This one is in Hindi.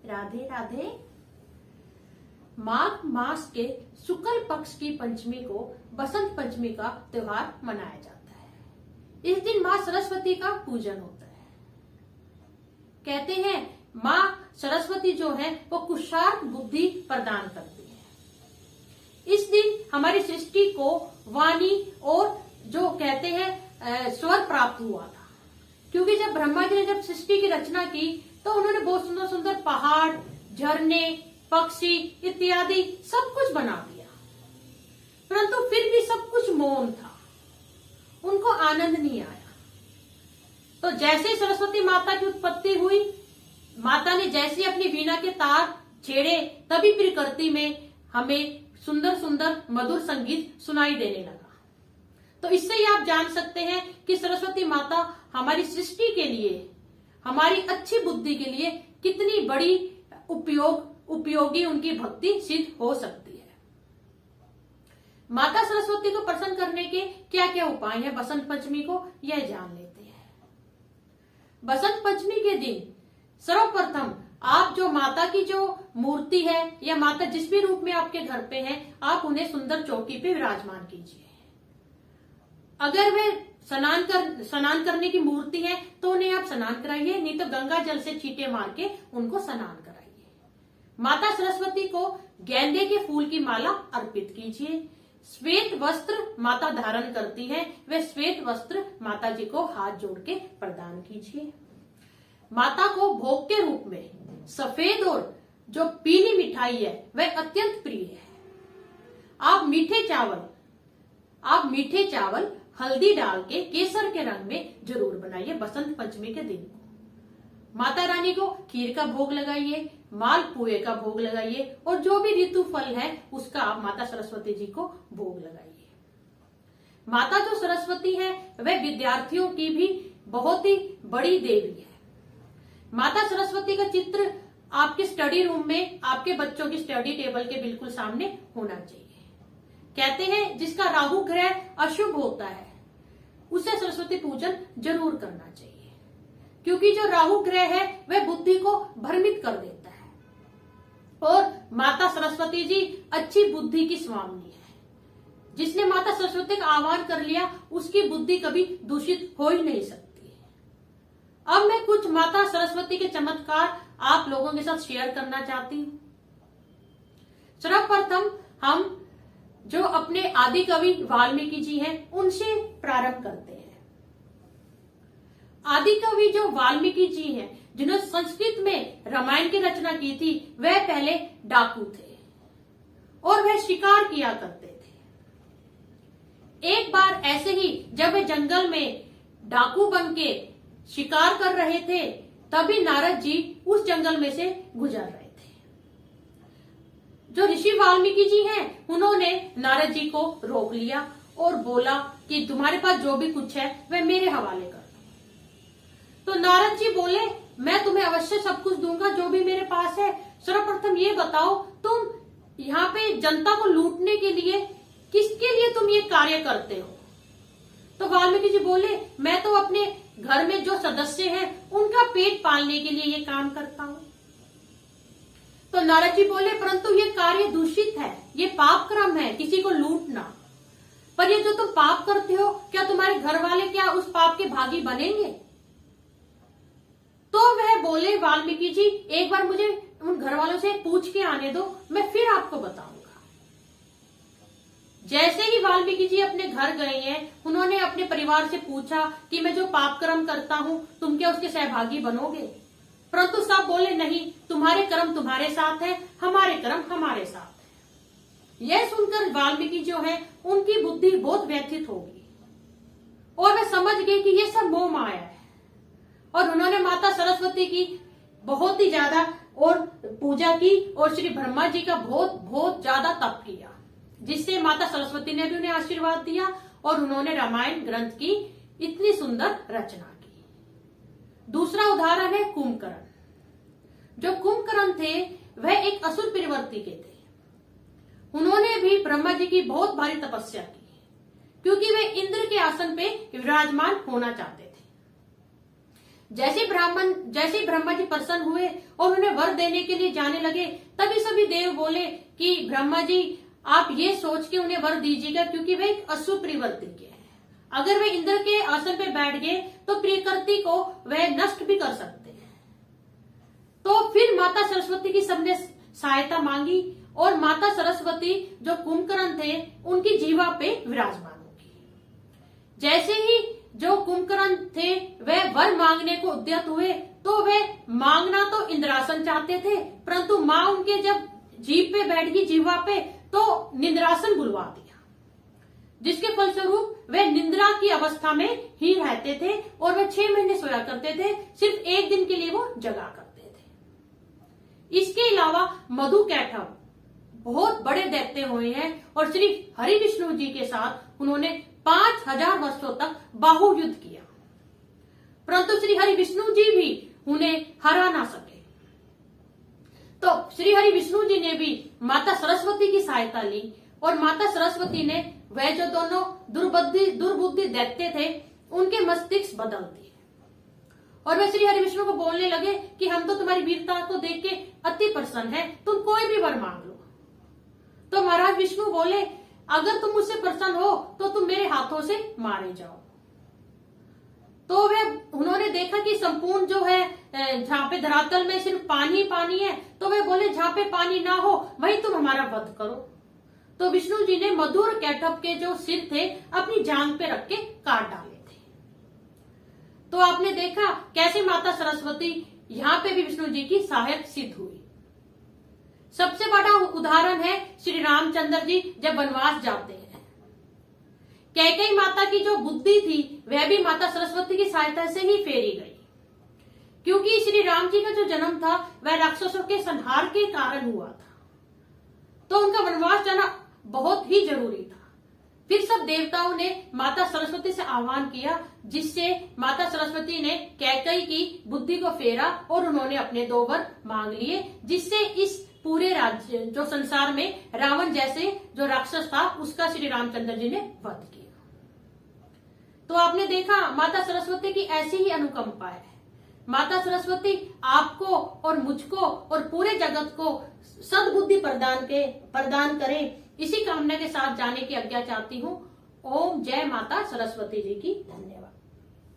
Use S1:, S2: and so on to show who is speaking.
S1: राधे राधे। माघ मास के शुक्ल पक्ष की पंचमी को बसंत पंचमी का त्योहार मनाया जाता है। इस दिन माँ सरस्वती का पूजन होता है। कहते हैं माँ सरस्वती जो है वो कुशार्थ बुद्धि प्रदान करती है। इस दिन हमारी सृष्टि को वाणी और जो कहते हैं स्वर प्राप्त हुआ था, क्योंकि जब ब्रह्मा जी ने जब सृष्टि की रचना की तो उन्होंने बहुत सुंदर सुंदर पहाड़, झरने, पक्षी इत्यादि सब कुछ बना दिया, परंतु फिर भी सब कुछ मौन था, उनको आनंद नहीं आया। तो जैसे सरस्वती माता की उत्पत्ति हुई, माता ने जैसे अपनी वीणा के तार छेड़े, तभी प्रकृति में हमें सुंदर सुंदर मधुर संगीत सुनाई देने लगा। तो इससे ही आप जान सकते हैं कि सरस्वती माता हमारी सृष्टि के लिए, हमारी अच्छी बुद्धि के लिए कितनी बड़ी उपयोगी उनकी भक्ति सिद्ध हो सकती है। माता सरस्वती को प्रसन्न करने के क्या क्या उपाय हैं बसंत पंचमी को, यह जान लेते हैं। बसंत पंचमी के दिन सर्वप्रथम आप जो माता की जो मूर्ति है या माता जिस भी रूप में आपके घर पे है, आप उन्हें सुंदर चौकी पे विराजमान कीजिए। अगर वे स्नान करने की मूर्ति है तो उन्हें आप स्नान कराइए, नहीं तो गंगा जल से छींटे मार के उनको स्नान कराइए। माता सरस्वती को गेंदे के फूल की माला अर्पित कीजिए। श्वेत वस्त्र माता धारण करती हैं, वे श्वेत वस्त्र माता जी को हाथ जोड़ के प्रदान कीजिए। माता को भोग के रूप में सफेद और जो पीली मिठाई है वह अत्यंत प्रिय है। आप मीठे चावल हल्दी डाल के केसर के रंग में जरूर बनाइए बसंत पंचमी के दिन को। माता रानी को खीर का भोग लगाइए, मालपुए का भोग लगाइए और जो भी ऋतु फल है उसका आप माता सरस्वती जी को भोग लगाइए। माता जो सरस्वती है वह विद्यार्थियों की भी बहुत ही बड़ी देवी है। माता सरस्वती का चित्र आपके स्टडी रूम में, आपके बच्चों की स्टडी टेबल के बिल्कुल सामने होना चाहिए। कहते हैं जिसका राहु ग्रह अशुभ होता है उसे सरस्वती पूजन जरूर करना चाहिए, क्योंकि जो राहु ग्रह है वह बुद्धि को भ्रमित कर देता है। और माता सरस्वती जी अच्छी बुद्धि की स्वामिनी है। जिसने माता सरस्वती का आह्वान कर लिया उसकी बुद्धि कभी दूषित हो ही नहीं सकती। अब मैं कुछ माता सरस्वती के चमत्कार आप लोगों के साथ शेयर करना चाहती हूँ। सर्वप्रथम हम जो अपने आदि कवि वाल्मीकि जी हैं उनसे प्रारंभ करते हैं। आदि कवि जो वाल्मीकि जी हैं, जिन्होंने संस्कृत में रामायण की रचना की थी, वह पहले डाकू थे और वह शिकार किया करते थे। एक बार ऐसे ही जब वे जंगल में डाकू बन के शिकार कर रहे थे, तभी नारद जी उस जंगल में से गुजर रहे थे। जो ऋषि वाल्मीकि जी हैं उन्होंने नारद जी को रोक लिया और बोला कि तुम्हारे पास जो भी कुछ है वह मेरे हवाले कर दो। तो नारद जी बोले मैं तुम्हें अवश्य सब कुछ दूंगा जो भी मेरे पास है। सर्वप्रथम ये बताओ तुम यहाँ पे जनता को लूटने के लिए किसके लिए तुम ये कार्य करते हो। तो वाल्मीकि जी बोले मैं तो अपने घर में जो सदस्य हैं उनका पेट पालने के लिए ये काम करता हूँ। तो नारद जी बोले परंतु ये कार्य दूषित है, ये पाप कर्म है किसी को लूटना। पर ये जो तुम पाप करते हो क्या तुम्हारे घर वाले क्या उस पाप के भागी बनेंगे। तो वह बोले वाल्मीकि जी एक बार मुझे उन घर वालों से पूछ के आने दो, मैं फिर आपको बताऊंगा। जैसे ही वाल्मीकि जी अपने घर गए हैं, उन्होंने अपने परिवार से पूछा कि मैं जो पाप कर्म करता हूं तुम क्या उसके सहभागी बनोगे। परंतु सब बोले नहीं, तुम्हारे कर्म तुम्हारे साथ है, हमारे कर्म हमारे साथ है। यह सुनकर वाल्मीकि जो है उनकी बुद्धि बहुत व्यथित होगी और वे समझ गए कि ये सब मोह माया है। और उन्होंने माता सरस्वती की बहुत ही ज्यादा और पूजा की और श्री ब्रह्मा जी का बहुत ज्यादा तप किया, जिससे माता सरस्वती ने भी उन्हें आशीर्वाद दिया और उन्होंने रामायण ग्रंथ की इतनी सुंदर रचना की। दूसरा उदाहरण है कुंभकर्ण। जो कुंभकर्ण थे वह एक असुर प्रवृत्ति के थे। उन्होंने भी ब्रह्मा जी की बहुत भारी तपस्या की, क्योंकि वे इंद्र के आसन पे विराजमान होना चाहते थे। जैसे ब्रह्मा जी प्रसन्न हुए और उन्हें वर देने के लिए जाने लगे, तभी सभी देव बोले कि ब्रह्मा जी आप ये सोच के उन्हें वर दीजिएगा, क्योंकि वे एक अशुभ प्रवृत्ति के हैं। अगर वे इंद्र के आसन पे बैठ गए तो प्रकृति को वह नष्ट भी कर सकते हैं। तो फिर माता सरस्वती की सबने सहायता मांगी और माता सरस्वती जो कुंभकर्ण थे उनकी जीवा पे विराजमान होगी। जैसे ही जो कुंभकर्ण थे वह वर मांगने को उद्यत हुए, तो वे मांगना तो इंद्रासन चाहते थे, परंतु मां उनके जब जीभ पे बैठ गई, जीवा पे, तो निंद्रासन बुलवा दिया, जिसके फलस्वरूप वे निंद्रा की अवस्था में ही रहते थे और वे 6 महीने सोया करते थे, सिर्फ एक दिन के लिए वो जगा करते थे। इसके अलावा मधु कैटभ बहुत बड़े दैत्य हुए हैं और श्री हरि विष्णु जी के साथ उन्होंने 5000 वर्षों तक बाहुयुद्ध किया, परंतु श्री हरि विष्णु जी भी उन्हें हरा ना सके। तो श्री हरि विष्णु जी ने भी माता सरस्वती की सहायता ली और माता सरस्वती ने वह जो दोनों दुर्बुद्धि दैत्य थे उनके मस्तिष्क बदल दिए और वे श्री हरि विष्णु को बोलने लगे कि हम तो तुम्हारी वीरता को देख के अति प्रसन्न है, तुम कोई भी वर मांग लो। तो महाराज विष्णु बोले अगर तुम मुझसे प्रसन्न हो तो तुम मेरे हाथों से मारे जाओ। तो वे उन्होंने देखा कि संपूर्ण जो है जहाँ पे धरातल में सिर्फ पानी पानी है, तो वे बोले जहाँ पे पानी ना हो वही तुम हमारा वध करो। तो विष्णु जी ने मधुर कैटभ के जो सिर थे अपनी जांग पे रख के काट डाले थे। तो आपने देखा कैसे माता सरस्वती यहाँ पे भी विष्णु जी की सहायक सिद्ध हुई। सबसे बड़ा उदाहरण है श्री रामचंद्र जी जब वनवास जाते हैं। कैकेयी माता की जो बुद्धि थी वह भी माता सरस्वती की सहायता से ही फेरी गई, क्योंकि श्री राम जी का जो जन्म था वह राक्षसों के संहार के कारण हुआ था, तो उनका वनवास जाना बहुत ही जरूरी था। फिर सब देवताओं ने माता सरस्वती से आह्वान किया, जिससे माता सरस्वती ने कैकेयी की बुद्धि को फेरा और उन्होंने अपने 2 वर मांग लिए, जिससे इस पूरे राज्य जो संसार में रावण जैसे जो राक्षस था उसका श्री रामचंद्र जी ने वध किया। तो आपने देखा माता सरस्वती की ऐसी ही अनुकंपा है। माता सरस्वती आपको और मुझको और पूरे जगत को सद्बुद्धि प्रदान करे, इसी कामना के साथ जाने की आज्ञा चाहती हूँ। ओम जय माता सरस्वती जी की। धन्यवाद।